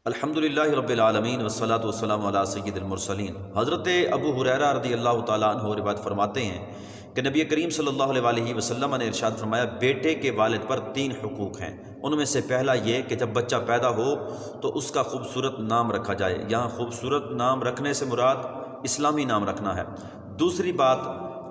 الحمدللہ رب العالمین والصلاة والسلام علی سید المرسلین۔ حضرت ابو ہریرہ رضی اللہ تعالیٰ عنہ روایت فرماتے ہیں کہ نبی کریم صلی اللہ علیہ وسلم نے ارشاد فرمایا، بیٹے کے والد پر 3 حقوق ہیں۔ ان میں سے پہلا یہ کہ جب بچہ پیدا ہو تو اس کا خوبصورت نام رکھا جائے۔ یہاں خوبصورت نام رکھنے سے مراد اسلامی نام رکھنا ہے۔ دوسری بات،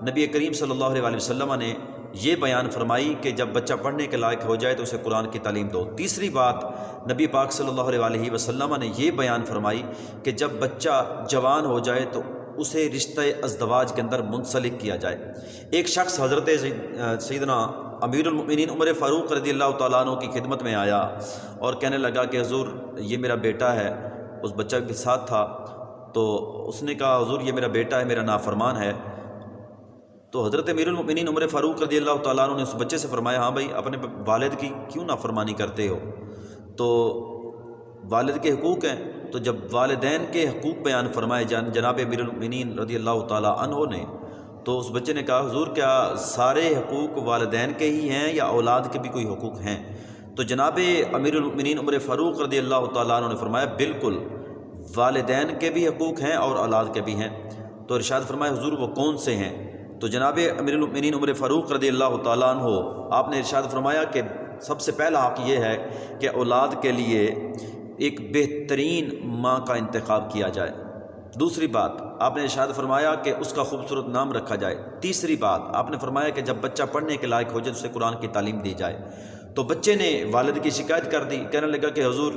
نبی کریم صلی اللہ علیہ وسلم نے یہ بیان فرمائی کہ جب بچہ پڑھنے کے لائق ہو جائے تو اسے قرآن کی تعلیم دو۔ تیسری بات، نبی پاک صلی اللہ علیہ وسلم نے یہ بیان فرمائی کہ جب بچہ جوان ہو جائے تو اسے رشتہ ازدواج کے اندر منسلک کیا جائے۔ ایک شخص حضرت سیدنا امیر المؤمنین عمر فاروق رضی اللہ تعالیٰ عنہ کی خدمت میں آیا اور کہنے لگا کہ حضور یہ میرا بیٹا ہے۔ اس بچہ کے ساتھ تھا تو اس نے کہا، حضور یہ میرا بیٹا ہے، میرا نافرمان ہے۔ تو حضرت امیر المؤمنین عمر فاروق رضی اللہ تعالیٰ عنہ نے اس بچے سے فرمایا، ہاں بھائی اپنے والد کی کیوں نافرمانی کرتے ہو؟ تو والد کے حقوق ہیں، تو جب والدین کے حقوق بیان فرمائے جناب امیر المؤمنین رضی اللہ تعالیٰ عنہ نے، تو اس بچے نے کہا، حضور کیا سارے حقوق والدین کے ہی ہیں یا اولاد کے بھی کوئی حقوق ہیں؟ تو جناب امیر المؤمنین عمر فاروق رضی اللہ تعالیٰ عنہ نے فرمایا، بالکل والدین کے بھی حقوق ہیں اور اولاد کے بھی ہیں۔ تو ارشاد فرمایا، حضور وہ کون سے ہیں؟ تو جناب امیر المؤمنین عمر فاروق رضی اللہ تعالیٰ عنہ آپ نے ارشاد فرمایا کہ سب سے پہلا حق یہ ہے کہ اولاد کے لیے ایک بہترین ماں کا انتخاب کیا جائے۔ دوسری بات، آپ نے ارشاد فرمایا کہ اس کا خوبصورت نام رکھا جائے۔ تیسری بات، آپ نے فرمایا کہ جب بچہ پڑھنے کے لائق ہو جائے تو اسے قرآن کی تعلیم دی جائے۔ تو بچے نے والد کی شکایت کر دی، کہنے لگا کہ حضور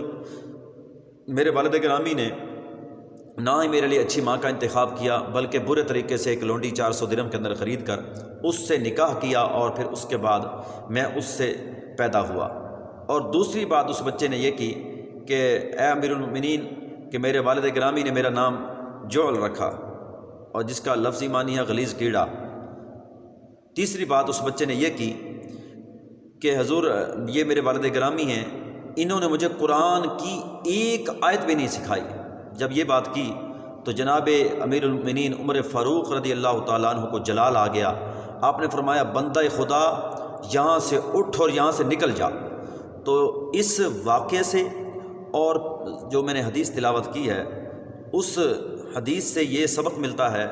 میرے والد گرامی نے نہ ہی میرے لیے اچھی ماں کا انتخاب کیا، بلکہ برے طریقے سے ایک لونڈی 400 درہم کے اندر خرید کر اس سے نکاح کیا اور پھر اس کے بعد میں اس سے پیدا ہوا۔ اور دوسری بات اس بچے نے یہ کی کہ اے امیر المؤمنین کہ میرے والد گرامی نے میرا نام جعل رکھا، اور جس کا لفظی معنی ہے غلیظ کیڑا۔ تیسری بات اس بچے نے یہ کی کہ حضور یہ میرے والد گرامی ہیں، انہوں نے مجھے قرآن کی ایک آیت بھی نہیں سکھائی۔ جب یہ بات کی تو جناب امیر المؤمنین عمر فاروق رضی اللہ تعالیٰ عنہ کو جلال آ گیا۔ آپ نے فرمایا، بندہ خدا یہاں سے اٹھ اور یہاں سے نکل جا۔ تو اس واقعے سے اور جو میں نے حدیث تلاوت کی ہے، اس حدیث سے یہ سبق ملتا ہے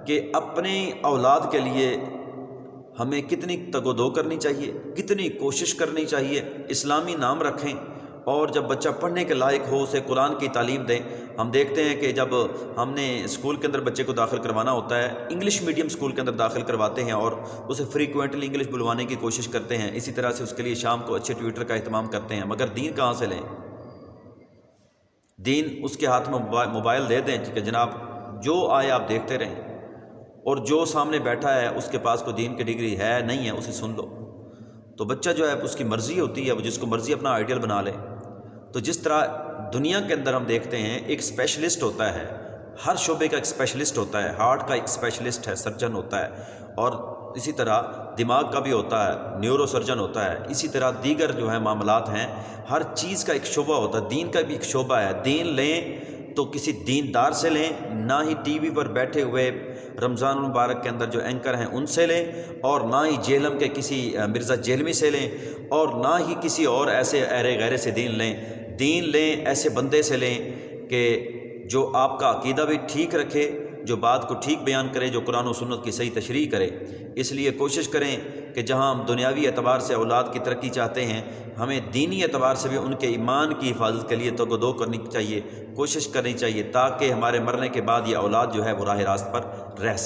کہ اپنے اولاد کے لیے ہمیں کتنی تگ و دو کرنی چاہیے، کتنی کوشش کرنی چاہیے، اسلامی نام رکھیں، اور جب بچہ پڑھنے کے لائق ہو اسے قرآن کی تعلیم دیں۔ ہم دیکھتے ہیں کہ جب ہم نے اسکول کے اندر بچے کو داخل کروانا ہوتا ہے، انگلش میڈیم اسکول کے اندر داخل کرواتے ہیں اور اسے فریکوینٹلی انگلش بلوانے کی کوشش کرتے ہیں۔ اسی طرح سے اس کے لیے شام کو اچھے ٹیوٹر کا اہتمام کرتے ہیں، مگر دین کہاں سے لیں؟ دین اس کے ہاتھ میں موبائل دے دیں کہ جناب جو آئے آپ دیکھتے رہیں، اور جو سامنے بیٹھا ہے اس کے پاس کوئی دین کی ڈگری ہے نہیں ہے اسے سن لو۔ تو بچہ جو ہے اس کی مرضی ہوتی ہے، وہ جس کو مرضی اپنا آئیڈیل بنا لے۔ تو جس طرح دنیا کے اندر ہم دیکھتے ہیں ایک اسپیشلسٹ ہوتا ہے، ہر شعبے کا ایک اسپیشلسٹ ہوتا ہے، ہارٹ کا ایک اسپیشلسٹ ہے، سرجن ہوتا ہے، اور اسی طرح دماغ کا بھی ہوتا ہے، نیورو سرجن ہوتا ہے۔ اسی طرح دیگر جو ہیں معاملات ہیں، ہر چیز کا ایک شعبہ ہوتا ہے، دین کا بھی ایک شعبہ ہے۔ دین لیں تو کسی دیندار سے لیں، نہ ہی ٹی وی پر بیٹھے ہوئے رمضان المبارک کے اندر جو اینکر ہیں ان سے لیں، اور نہ ہی جہلم کے کسی مرزا جہلمی سے لیں، اور نہ ہی کسی اور ایسے ایرے غیرے سے دین لیں۔ دین لیں ایسے بندے سے لیں کہ جو آپ کا عقیدہ بھی ٹھیک رکھے، جو بات کو ٹھیک بیان کرے، جو قرآن و سنت کی صحیح تشریح کرے۔ اس لیے کوشش کریں کہ جہاں ہم دنیاوی اعتبار سے اولاد کی ترقی چاہتے ہیں، ہمیں دینی اعتبار سے بھی ان کے ایمان کی حفاظت کے لیے تگ و دو کرنی چاہیے، کوشش کرنی چاہیے، تاکہ ہمارے مرنے کے بعد یہ اولاد جو ہے وہ راہ راست پر رہ سکے۔